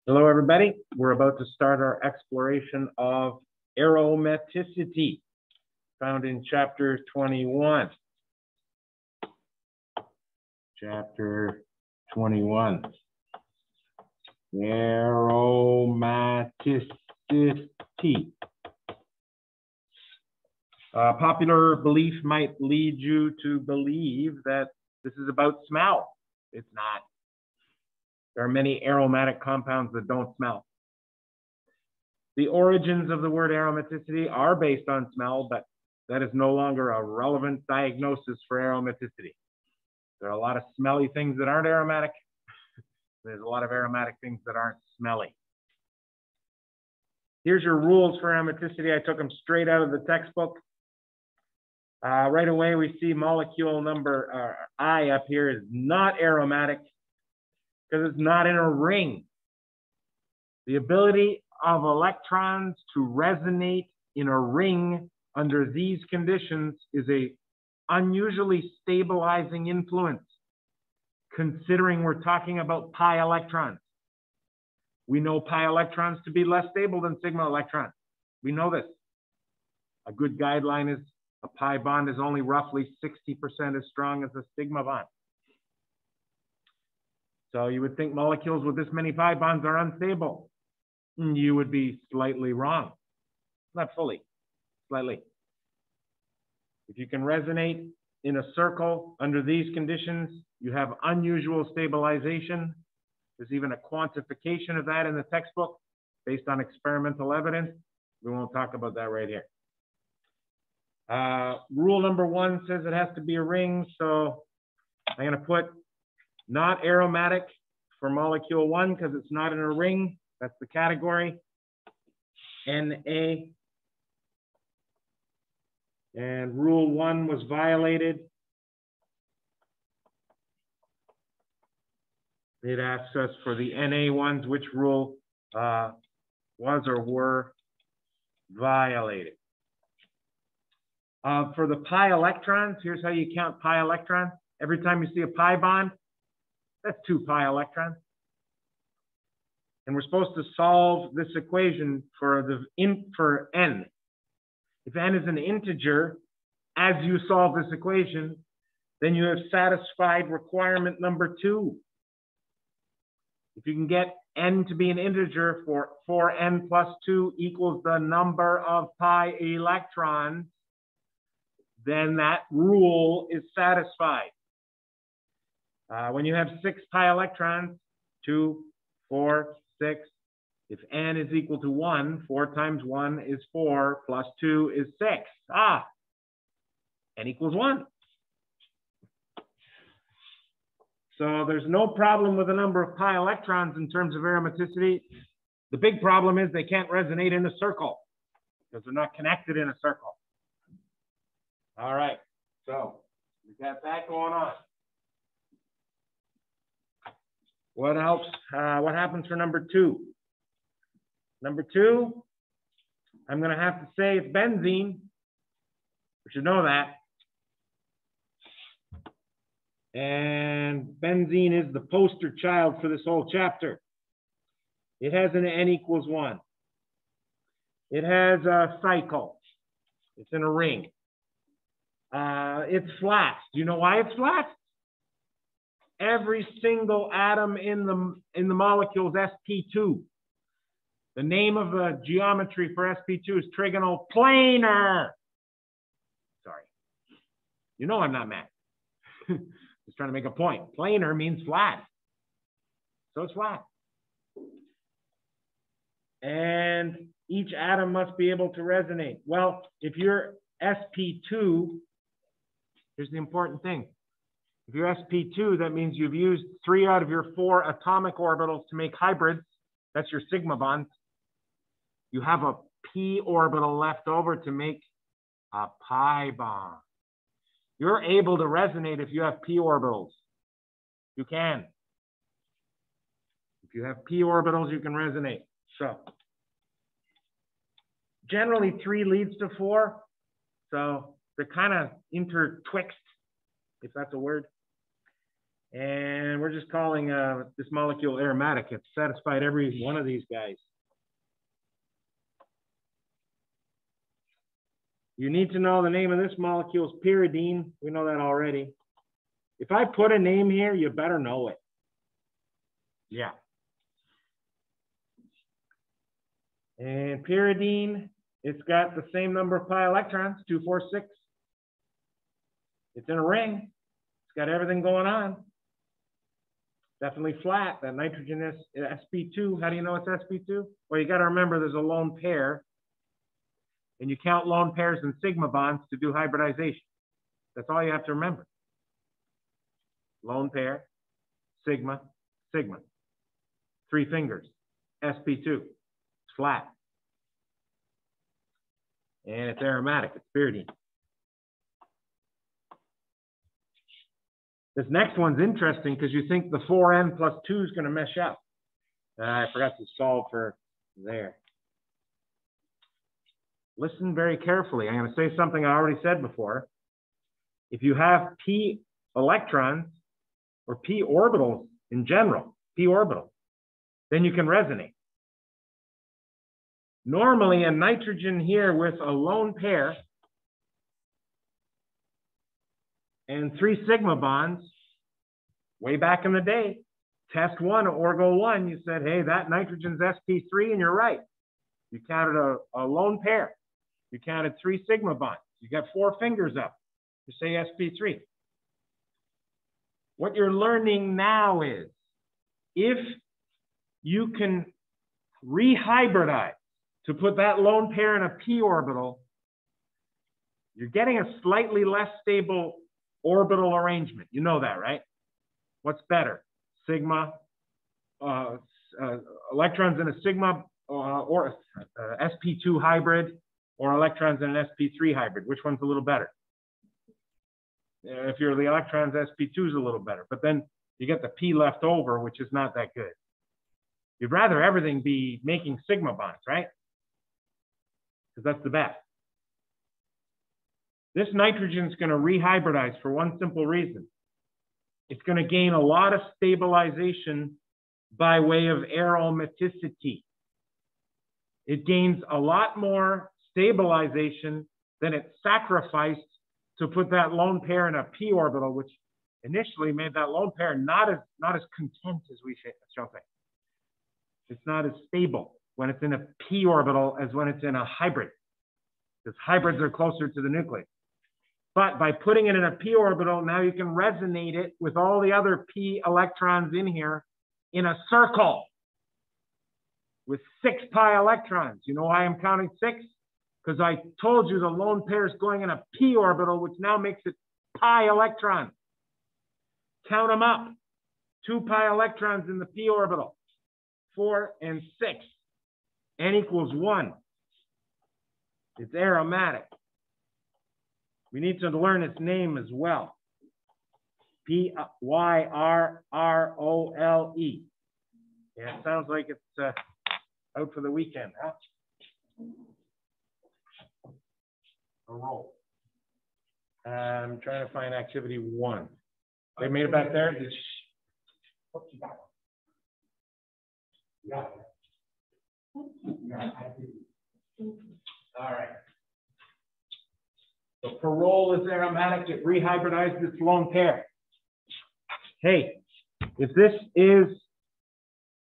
Hello, everybody. We're about to start our exploration of aromaticity, found in Chapter 21. Chapter 21. Aromaticity. Popular belief might lead you to believe that this is about smell. It's not. There are many aromatic compounds that don't smell. The origins of the word aromaticity are based on smell, but that is no longer a relevant diagnosis for aromaticity. There are a lot of smelly things that aren't aromatic. There's a lot of aromatic things that aren't smelly. Here's your rules for aromaticity. I took them straight out of the textbook. Right away, we see molecule number I up here is not aromatic because it's not in a ring. The ability of electrons to resonate in a ring under these conditions is a unusually stabilizing influence, considering we're talking about pi electrons. We know pi electrons to be less stable than sigma electrons. We know this. A good guideline is a pi bond is only roughly 60% as strong as a sigma bond. So you would think molecules with this many pi bonds are unstable. You would be slightly wrong. Not fully, slightly. If you can resonate in a circle under these conditions, you have unusual stabilization. There's even a quantification of that in the textbook based on experimental evidence. We won't talk about that right here. Rule number 1 says it has to be a ring, so I'm going to put not aromatic for molecule 1 because it's not in a ring. That's the category. Na. And rule 1 was violated. It asks us for the Na ones, which rule was or were violated. For the pi electrons, here's how you count pi electrons. Every time you see a pi bond, that's 2 pi electrons. And we're supposed to solve this equation for n. If n is an integer, as you solve this equation, then you have satisfied requirement number 2. If you can get n to be an integer for n plus 2 equals the number of pi electrons, then that rule is satisfied. When you have 6 pi electrons, 2, 4, 6, if n is equal to 1, 4 times 1 is 4, plus 2 is 6. N equals 1. So there's no problem with the number of pi electrons in terms of aromaticity. The big problem is they can't resonate in a circle because they're not connected in a circle. All right, so we got that going on. What else? What happens for number 2? Number 2, I'm going to have to say it's benzene. We should know that. And benzene is the poster child for this whole chapter. It has an n equals 1. It has a cycle. It's in a ring. It's flat. Do you know why it's flat? Every single atom in the molecule is sp2. The name of the geometry for sp2 is Trigonal Planar. Sorry. You know I'm not mad. Just trying to make a point. Planar means flat. So it's flat. And each atom must be able to resonate. Well, if you're sp2, here's the important thing. If you're sp2, that means you've used 3 out of your 4 atomic orbitals to make hybrids. That's your sigma bonds. You have a p orbital left over to make a pi bond. You're able to resonate if you have p orbitals. You can. If you have p orbitals, you can resonate. So generally 3 leads to 4. So they're kind of intertwixt, if that's a word. And And we're just calling this molecule aromatic. It's satisfied every one of these guys. You need to know the name of this molecule is pyridine. We know that already. If I put a name here, you better know it. Yeah. And pyridine, it's got the same number of pi electrons, 2, 4, 6. It's in a ring. It's got everything going on. Definitely flat. That nitrogen is sp2. How do you know it's sp2? Well, you got to remember there's a lone pair. And you count lone pairs and sigma bonds to do hybridization. That's all you have to remember. Lone pair, sigma, sigma. 3 fingers, sp2. It's flat. And it's aromatic. It's pyridine. This next one's interesting because you think the 4n plus 2 is going to mesh up. I forgot to solve for there. Listen very carefully. I'm going to say something I already said before. If you have p electrons or p orbitals in general, p orbitals, then you can resonate. Normally, a nitrogen here with a lone pair and 3 sigma bonds, way back in the day, test 1, Orgo 1, you said, hey, that nitrogen's sp3, and you're right. You counted a lone pair. You counted 3 sigma bonds. You got 4 fingers up. You say sp3. What you're learning now is if you can rehybridize to put that lone pair in a p orbital, you're getting a slightly less stable orbital arrangement. You know that, right? What's better? Sigma, electrons in a sigma or sp2 hybrid, or electrons in an sp3 hybrid? Which one's a little better? If you're the electrons, sp2 is a little better, but then you get the p left over, which is not that good. You'd rather everything be making sigma bonds, right? Because that's the best. This nitrogen is going to rehybridize for one simple reason. It's going to gain a lot of stabilization by way of aromaticity. It gains a lot more stabilization than it sacrificed to put that lone pair in a p orbital, which initially made that lone pair not as content as we shall say. It's not as stable when it's in a p orbital as when it's in a hybrid, because hybrids are closer to the nucleus. But by putting it in a p orbital, now you can resonate it with all the other p electrons in here in a circle with 6 pi electrons. You know why I'm counting 6? Because I told you the lone pair is going in a p orbital, which now makes it pi electrons. Count them up. 2 pi electrons in the p orbital. 4 and 6. N equals 1. It's aromatic. We need to learn its name as well. P-Y-R-R-O-L-E. Yeah, it sounds like it's out for the weekend, huh? A roll. I'm trying to find activity 1. They made it back there? What you got? You got it. All right. So parole is aromatic. It rehybridized its lone pair. Hey, if this is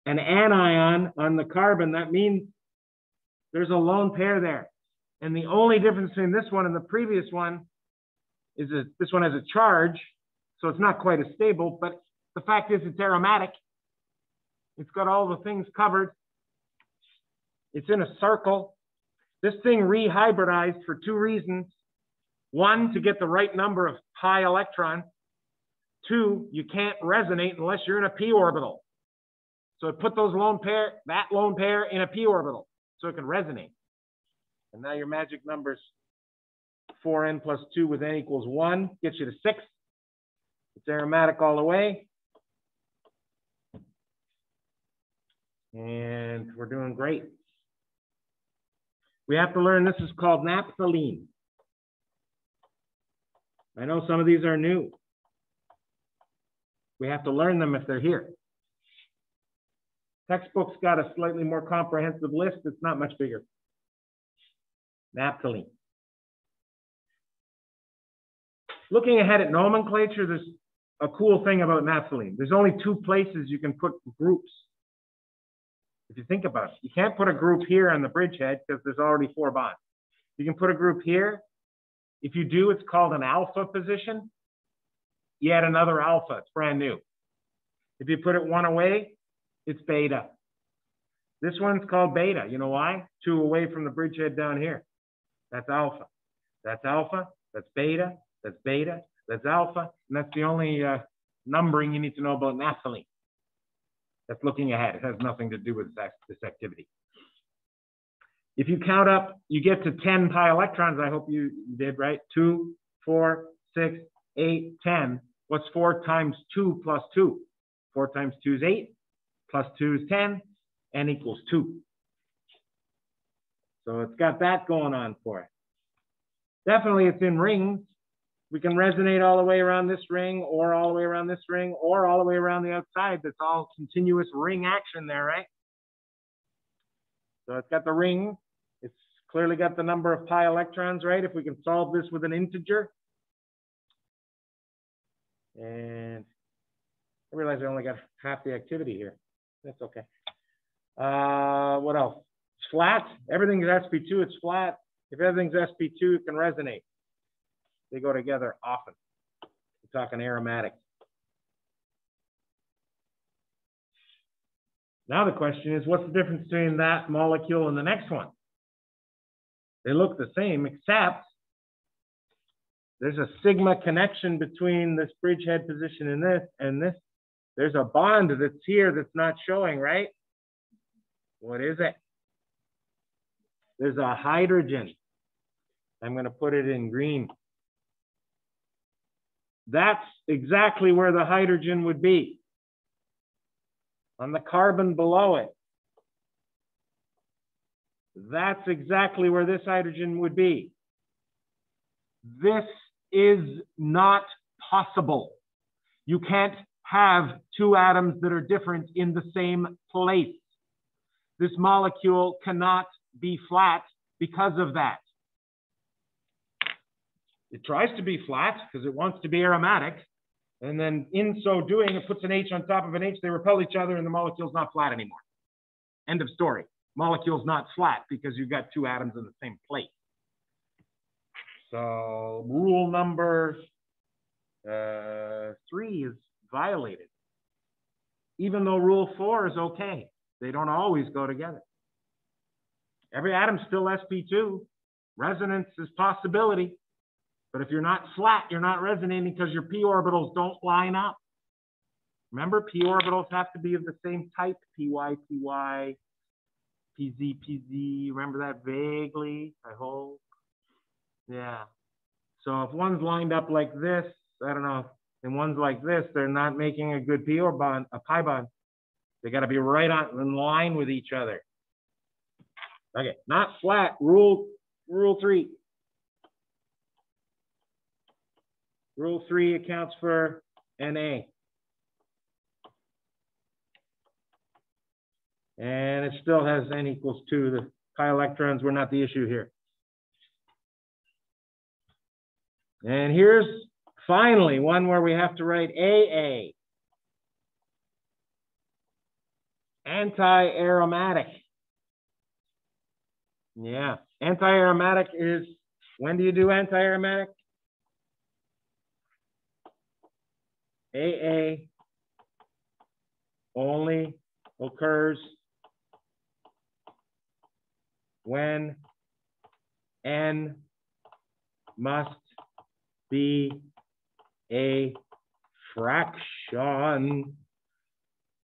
an anion on the carbon, that means there's a lone pair there. And the only difference between this one and the previous one is that this one has a charge, so it's not quite as stable, but the fact is it's aromatic. It's got all the things covered. It's in a circle. This thing rehybridized for 2 reasons. 1, to get the right number of pi electrons. 2, you can't resonate unless you're in a p orbital. So it put that lone pair in a p orbital so it can resonate. And now your magic numbers 4n plus 2 with n equals 1 gets you to 6. It's aromatic all the way. And we're doing great. We have to learn this is called naphthalene. I know some of these are new. We have to learn them if they're here. Textbook's got a slightly more comprehensive list. It's not much bigger. Naphthalene. Looking ahead at nomenclature, there's a cool thing about naphthalene. There's only two places you can put groups. If you think about it, you can't put a group here on the bridgehead because there's already 4 bonds. You can put a group here. If you do, it's called an alpha position. You add another alpha, it's brand new. If you put it one away, it's beta. This one's called beta. You know why? 2 away from the bridgehead down here. That's alpha. That's alpha. That's beta. That's beta. That's alpha. And that's the only numbering you need to know about naphthalene. That's looking ahead. It has nothing to do with this activity. If you count up, you get to 10 pi electrons. I hope you did, right? 2, 4, 6, 8, 10. What's 4 times 2 plus 2? 4 times 2 is 8. Plus 2 is 10. N equals 2. So it's got that going on for it. Definitely it's in rings. We can resonate all the way around this ring, or all the way around this ring, or all the way around the outside. That's all continuous ring action there, right? So it's got the ring. It's clearly got the number of pi electrons, right? If we can solve this with an integer. And I realize I only got half the activity here. That's okay. What else? It's flat. Everything's sp2, it's flat. If everything's sp2, it can resonate. They go together often. We're talking aromatic. Now the question is, what's the difference between that molecule and the next one? They look the same, except there's a sigma connection between this bridgehead position and this. There's a bond that's here that's not showing, right? What is it? There's a hydrogen. I'm going to put it in green. That's exactly where the hydrogen would be. On the carbon below it. That's exactly where this hydrogen would be. This is not possible. You can't have 2 atoms that are different in the same place. This molecule cannot be flat because of that. It tries to be flat because it wants to be aromatic. And then in so doing, it puts an H on top of an H. They repel each other and the molecule's not flat anymore. End of story. Molecule's not flat because you've got 2 atoms in the same place. So rule number 3 is violated. Even though rule 4 is okay. They don't always go together. Every atom's still sp2. Resonance is possibility. But if you're not flat, you're not resonating because your p orbitals don't line up. Remember, p orbitals have to be of the same type. Py, py, pz, pz. Remember that vaguely, I hope. Yeah. So if one's lined up like this, I don't know, and one's like this, they're not making a good p or bond, a pi bond. They got to be right on in line with each other. Okay, not flat. Rule 3. Rule 3 accounts for Na. And it still has N equals 2. The pi electrons were not the issue here. And here's finally one where we have to write AA. Anti-aromatic. Yeah, anti-aromatic is, when do you do anti-aromatic? AA only occurs when N must be a fraction.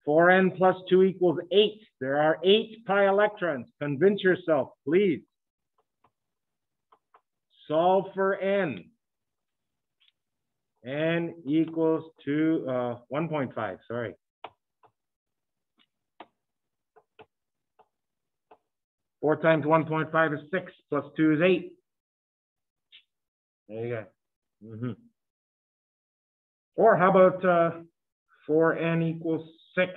4n plus 2 equals 8. There are 8 pi electrons. Convince yourself, please. Solve for n. N equals to 1.5, sorry. Four times 1.5 is 6, plus 2 is 8. There you go. Or how about 4n equals 6.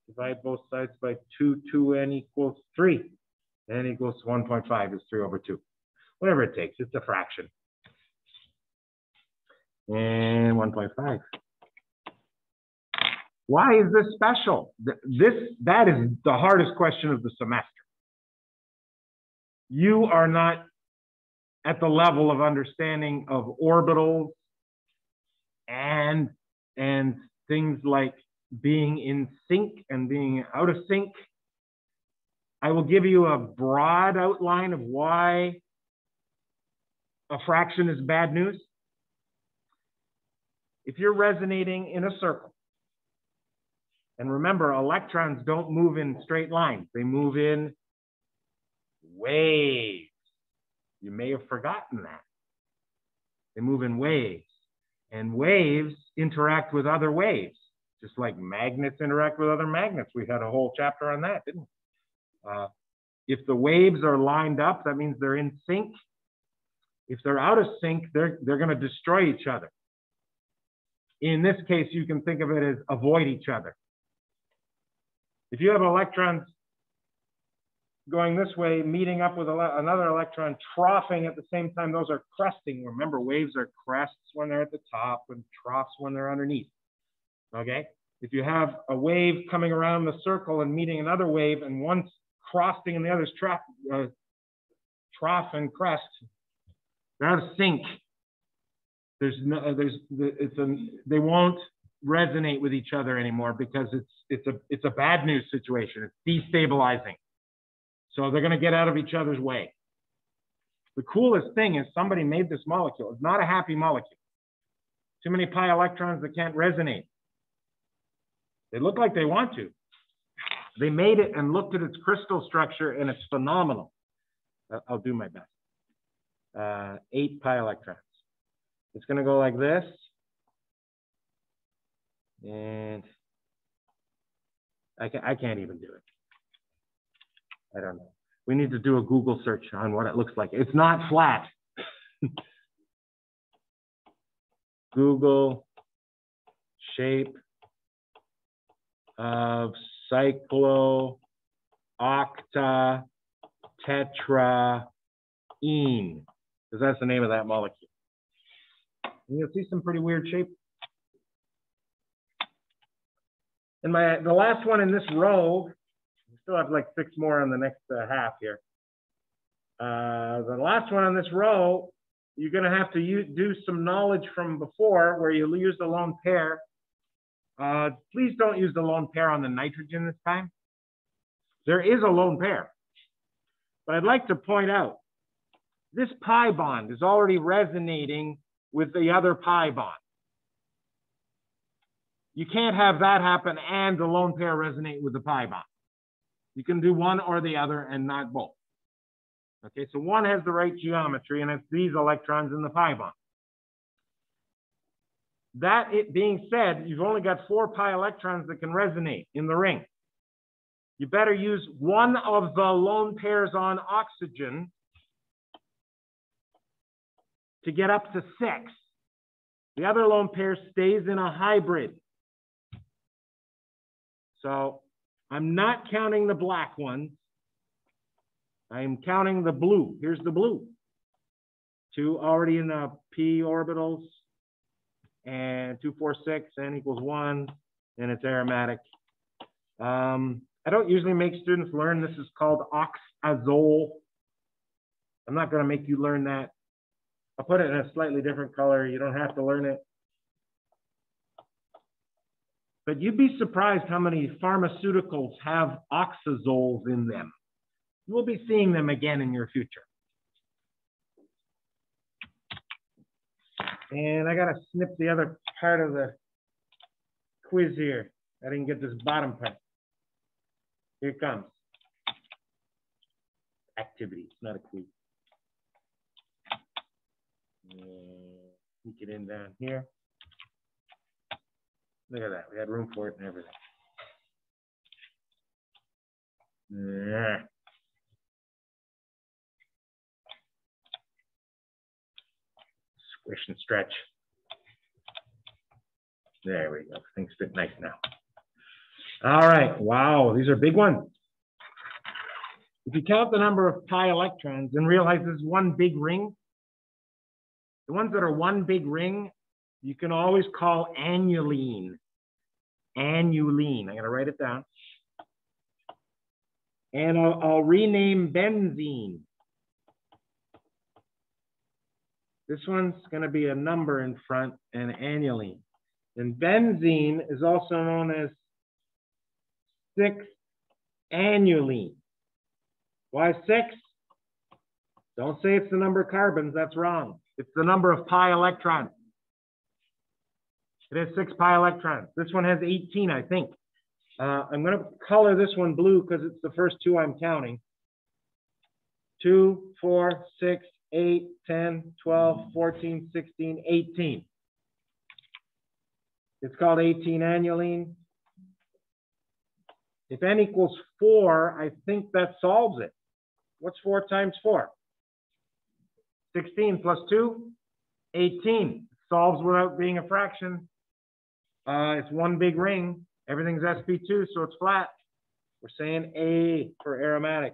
Divide both sides by 2, 2n equals 3. n equals 1.5 is 3 over 2. Whatever it takes, it's a fraction. And 1.5. Why is this special? That is the hardest question of the semester. You are not at the level of understanding of orbitals and things like being in sync and being out of sync. I will give you a broad outline of why a fraction is bad news. If you're resonating in a circle, and remember, electrons don't move in straight lines. They move in waves. You may have forgotten that. They move in waves. And waves interact with other waves, just like magnets interact with other magnets. We had a whole chapter on that, didn't we? If the waves are lined up, that means they're in sync. If they're out of sync, they're going to destroy each other. In this case, you can think of it as avoid each other. If you have electrons going this way, meeting up with another electron, troughing at the same time, those are cresting. Remember, waves are crests when they're at the top and troughs when they're underneath. Okay? If you have a wave coming around the circle and meeting another wave, and one's crossing and the other's trough and crest, they're out of sync. They won't resonate with each other anymore because it's a bad news situation. It's destabilizing. So they're going to get out of each other's way. The coolest thing is somebody made this molecule. It's not a happy molecule. Too many pi electrons that can't resonate. They look like they want to. They made it and looked at its crystal structure, and it's phenomenal. I'll do my best. 8 pi electrons. It's going to go like this. And I can't even do it. I don't know. We need to do a Google search on what it looks like. It's not flat. Google shape of cyclooctatetraene, because that's the name of that molecule. And you'll see some pretty weird shape. And the last one in this row, we still have like 6 more in the next half here. The last one on this row, you're going to have to do some knowledge from before where you use the lone pair. Please don't use the lone pair on the nitrogen this time. There is a lone pair. But I'd like to point out, this pi bond is already resonating with the other pi bond. You can't have that happen and the lone pair resonate with the pi bond. You can do one or the other and not both. Okay, so one has the right geometry, and it's these electrons in the pi bond. That it being said, you've only got 4 pi electrons that can resonate in the ring. You better use one of the lone pairs on oxygen to get up to 6. The other lone pair stays in a hybrid. So I'm not counting the black ones. I'm counting the blue. Here's the blue. 2 already in the p orbitals, and 2, 4, 6, n equals 1, and it's aromatic. I don't usually make students learn. This is called oxazole. I'm not going to make you learn that. I'll put it in a slightly different color. You don't have to learn it. But you'd be surprised how many pharmaceuticals have oxazoles in them. You will be seeing them again in your future. And I got to snip the other part of the quiz here. I didn't get this bottom part. Here it comes. Activity, it's not a quiz. Sneak it in down here. Look at that. We had room for it and everything. Yeah. Squish and stretch. There we go. Things fit nice now. All right. Wow, these are big ones. If you count the number of pi electrons and realize this is one big ring, the ones that are one big ring, you can always call annuline. Annuline. I'm going to write it down. And I'll rename benzene. This one's going to be a number in front and annuline. And benzene is also known as 6-annuline. Why 6? Don't say it's the number of carbons. That's wrong. It's the number of pi electrons. It has 6 pi electrons. This one has 18, I think. I'm going to color this one blue because it's the first 2 I'm counting. 2, 4, 6, 8, 10, 12, 14, 16, 18. It's called 18-annuline. If n equals 4, I think that solves it. What's 4 times 4? 16 plus 2, 18. It solves without being a fraction. It's one big ring. Everything's sp2, so it's flat. We're saying A for aromatic.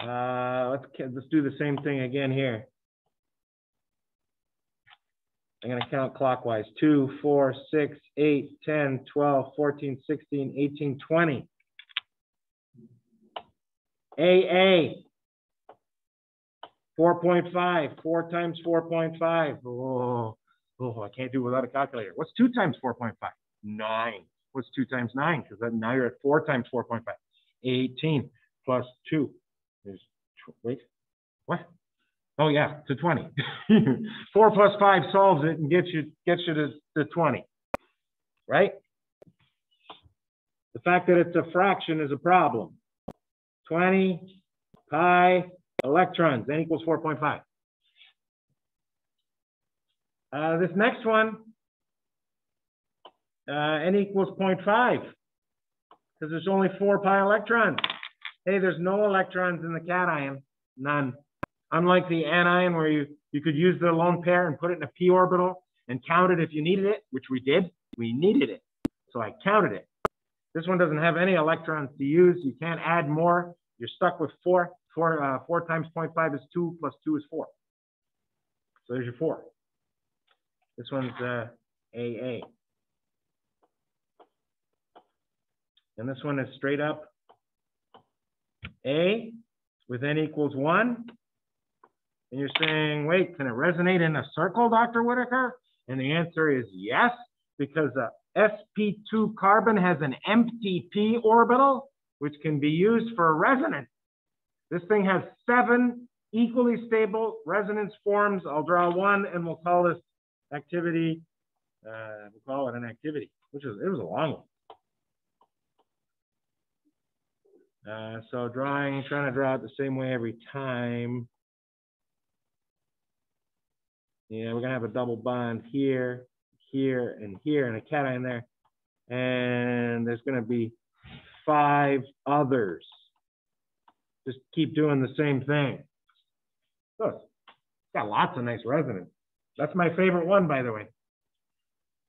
Let's do the same thing again here. I'm going to count clockwise. 2, 4, 6, 8, 10, 12, 14, 16, 18, 20. AA. 4.5. 4 times 4.5. Oh, I can't do it without a calculator. What's 2 times 4.5? 9. What's 2 times 9? Because now you're at 4 times 4.5. 18 plus 2 is, wait, what? Oh yeah, to 20. 4 plus 5 solves it and gets you to 20, right? The fact that it's a fraction is a problem. 20 pi electrons, n equals 4.5. This next one, n equals 0.5, because there's only 4 pi electrons. Hey, there's no electrons in the cation, none. Unlike the anion where you could use the lone pair and put it in a p orbital and count it if you needed it, which we did. We needed it, so I counted it. This one doesn't have any electrons to use. You can't add more. You're stuck with 4. 4 times 0.5 is 2 plus 2 is 4. So there's your 4. This one's AA. And this one is straight up A with n equals 1. And you're saying, wait, can it resonate in a circle, Dr. Whitaker? And the answer is yes, because sp2 carbon has an empty p orbital, which can be used for resonance. This thing has 7 equally stable resonance forms. I'll draw one, and we'll call this activity, we'll call it an activity, it was a long one. So trying to draw it the same way every time. Yeah, we're gonna have a double bond here, here, and here, and a cation there. And there's gonna be 5 others. Just keep doing the same thing. So it's got lots of nice resonance. That's my favorite one, by the way,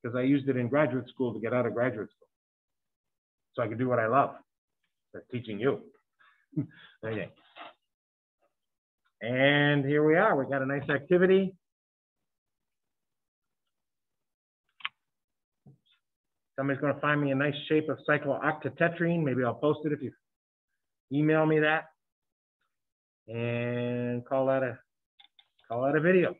because I used it in graduate school to get out of graduate school. So I could do what I love. That's teaching you. Okay. And here we are. We got a nice activity. Somebody's going to find me a nice shape of cyclooctatetrene. Maybe I'll post it if you email me that. And call that a video.